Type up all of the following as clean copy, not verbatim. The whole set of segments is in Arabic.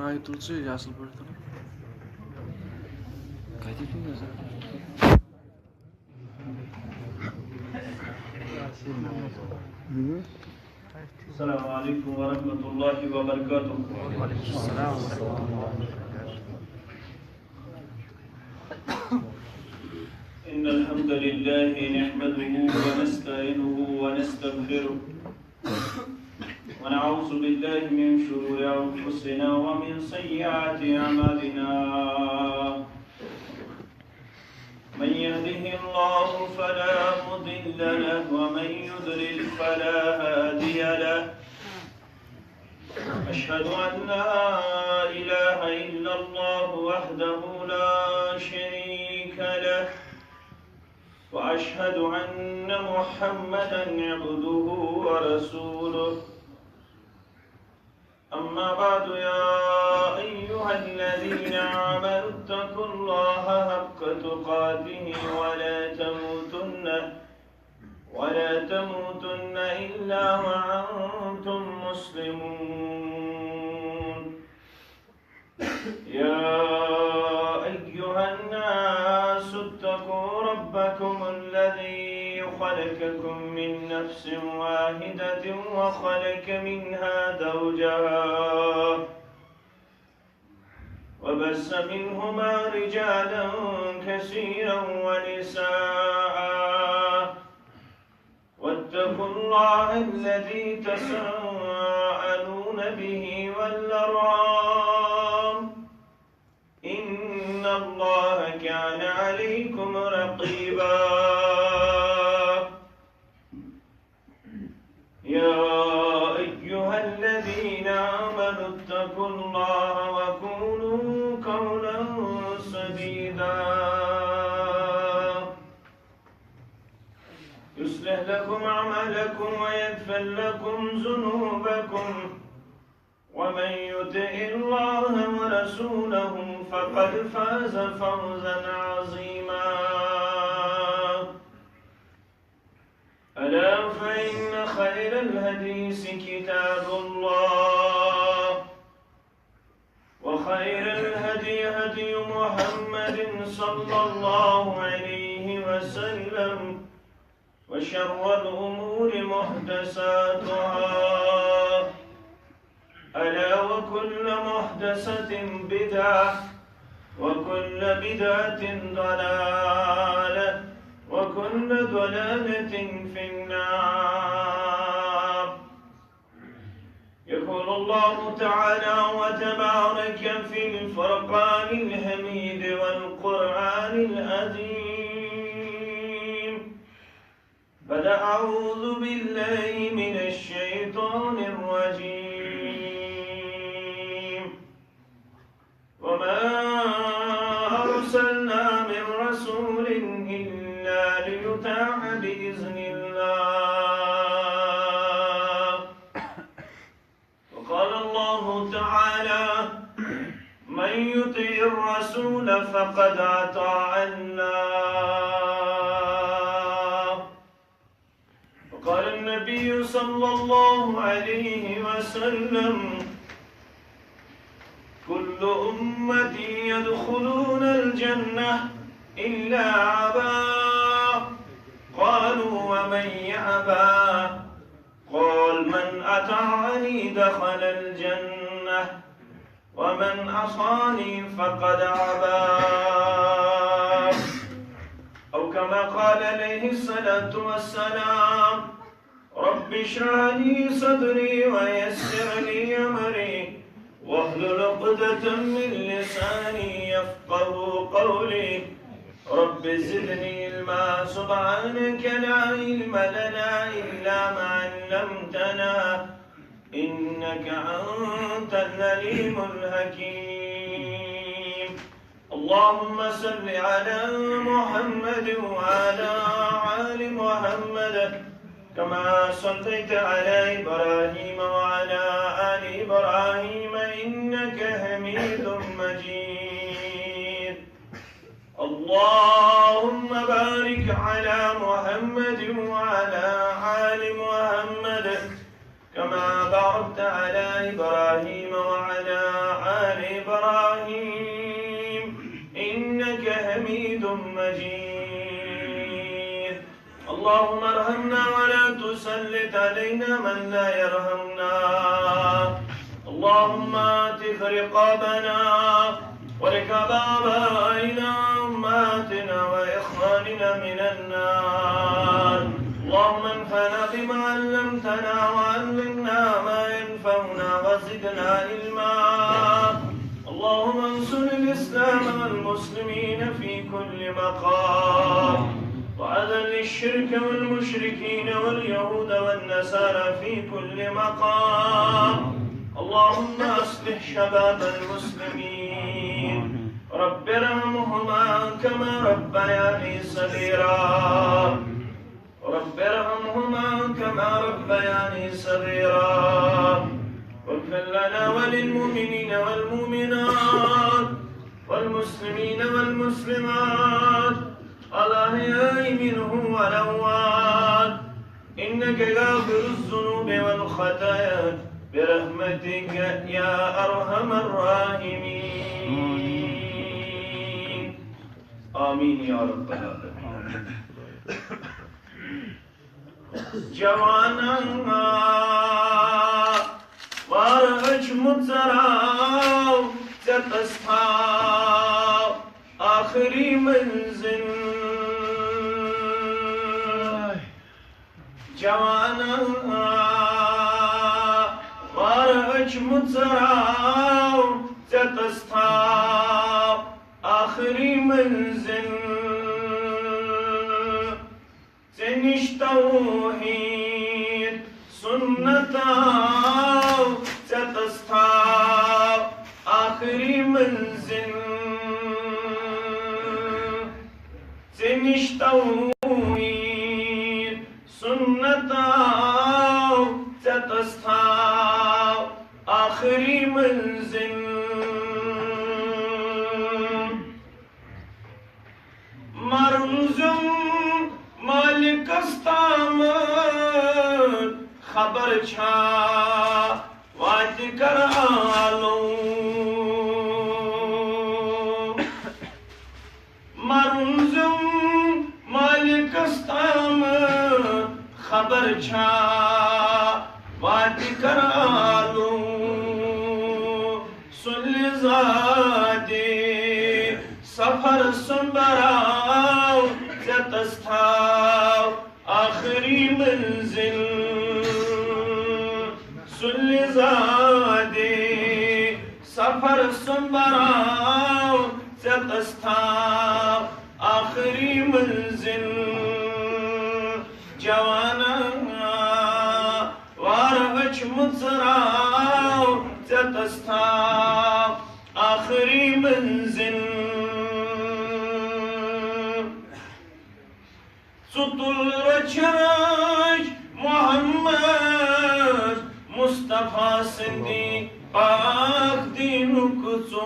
Ayatul चाहिँ asal păi السلام عليكم ورحمة الله وبركاته. وعليكم السلام ورحمة الله وبركاته. إن الحمد لله نحمده ونستعينه ونستغفره ونعوذ بالله من شرور أنفسنا ومن سيئات أعمالنا. من يهده الله فلا مضل له ومن يضلل فلا هادي له. أشهد أن لا إله إلا الله وحده لا شريك له وأشهد أن محمدا عبده ورسوله. أما بعد يا أيها الذين آمنوا اتقوا الله حق تقاته ولا تموتن إلا وأنتم مسلمون. يا أيها الناس اتقوا ربكم الذي خلقكم من نفس واحدة وخلق منها زوجها وبث منهما رجالا كثيرا ونساء. واتقوا الله الذي تساءلون به والأرحام إن الله كان عليكم رقيبا. يا أيها الذين آمنوا اتقوا الله وقولوا قولا سديدا يصلح لكم أعمالكم ويغفر لكم ذنوبكم ومن يطع الله ورسوله فقد فاز فوزا عظيما. ألا فإن خير الحديث كتاب الله وخير الهدي هدي محمد صلى الله عليه وسلم وشر الأمور محدثاتها ألا وكل محدثة بدعة وكل بدعة ضلالة وكل ضلالة في النار. يقول الله تعالى وتبارك في الفرقان الحميد والقرآن العظيم بعد أعوذ بالله من الشيطان الرجيم. وما أرسلنا من رسول إلا ليطاع بإذن الله. وقال الله تعالى من يطع الرسول فقد أطاع الله. وقال النبي صلى الله عليه وسلم كل أمتي يدخلون الجنة إلا أبا. قالوا ومن يأبى؟ قال من أطاعني دخل الجنة ومن عصاني فقد أبى. أو كما قال عليه الصلاة والسلام رب اشرح لي صدري ويسر لي أمري واحلل عقدة من لساني يفقه قولي. رب زدني علما سبحانك لا علم لنا إلا ما علمتنا إنك أنت العليم الحكيم. اللهم صل على محمد وعلى آل محمد كما صليت على إبراهيم وعلى آل إبراهيم إنك حميد مجيد. اللهم بارك على محمد وعلى آل محمد كما باركت على إبراهيم وعلى آل مجيد اللهم ارحمنا ولا تسلط علينا من لا يرحمنا اللهم اعتق رقابنا ورقاب آبائنا وأمهاتنا وإخواننا من النار اللهم انفعنا بما علمتنا وعلمنا ما ينفعنا وزدنا علما اللهم انصر الإسلام والمسلمين في كل مقام وأذل الشرك والمشركين واليهود والنصارى في كل مقام اللهم أصلح شباب المسلمين رب ارحمهما كما ربياني صغيرا رب ارحمهما كما ربياني صغيرا واغفر لنا وللمؤمنين والمؤمنات والمسلمين والمسلمات الأحياء منهم والأموات إنك غافر الذنوب والخطايا برحمتك يا أرحم الراحمين آمين يا رب العالمين جوانا وارج متراو تتسحاو آخری منزل جوانا وارج متراو تتسحاو آخری منزل تنش توحید سنتاو تتسحاو آخری منزل تنش توحید سنتاو تتسحاو آخری منزل مرزم مالک استامد خبر چھا وعد کر آلو مرزم مالک استامد خبر چھا وعد کر آلو سل زادی سفر سنبراو تتستاو آخری منزل سل زادی سفر سنبراو تتستاو آخری منزل جوانا وارغچ متراو تتستاو آخری منزل سطل رچرج محمد مصطفیٰ سندی پاک دینک چون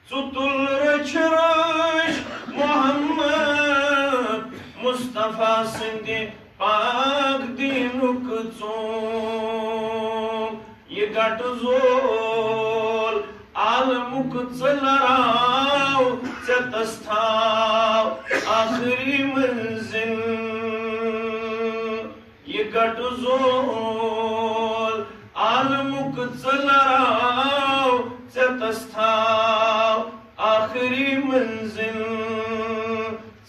سطل رچرج محمد مصطفیٰ سندی پاک دینک چون یہ گٹ زول عالمک چلراو تتستاو آخری منزل یہ گٹ زول عالمک چلراو تتستاو آخری منزل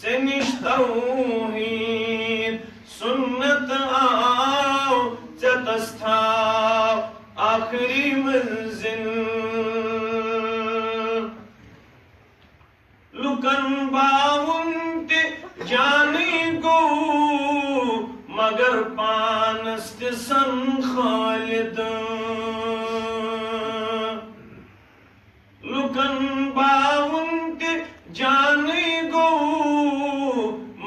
چنش توحید سنت آو تتستاو آخری منزل لکن باون تے جانی گو مگر پانست سن خالد لکن باون تے جانی گو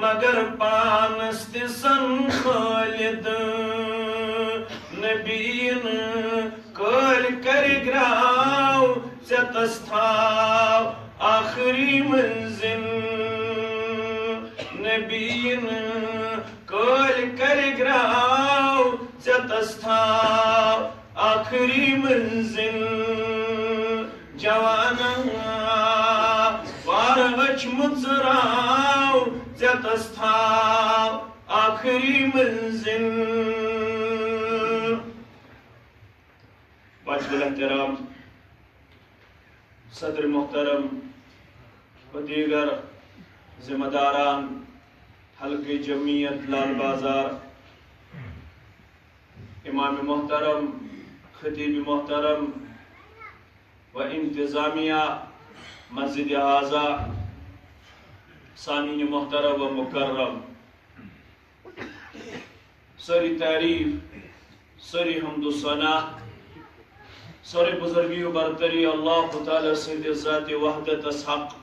مگر پانست سن خالد نبین کل کرگراو تتستاو آخری منزل نبین کل کرگراو تتستاو آخری منزل جوانا مژراو ژےٚ تھاو آخری منزل واجب الاحترام صدر محترم و دیگر ذمہ داران حلقہ جمعیت لال بازار امام محترم خطیب محترم و انتظامیہ مسجد اعظہ سامعین محترم و مکرم ساری تعریف ساری حمد و ثنا ساری بزرگی و برتری اللہ تعالی سند ذات وحدت حق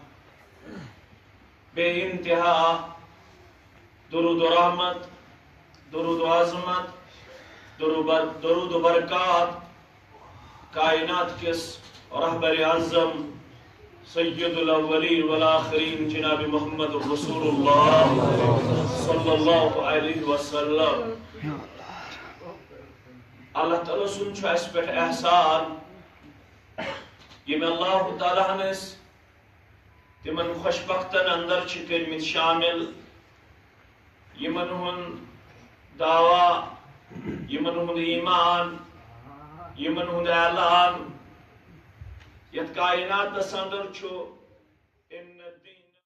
بے انتہا درود و رحمت درود و عظمت درود و برکات کائنات کس رہبر اعظم سید الاولین والآخرین جناب محمد رسول اللہ صلی اللہ علیہ وسلم اللہ تعالیٰ سن اس پہ احسان یم اللہ تعالیٰ ہنس تمن خوشبختن اندر کرمت شامل یمن ہن دعویٰ یمن ہن ایمان یمن ہن اعلان یت کائنات اندر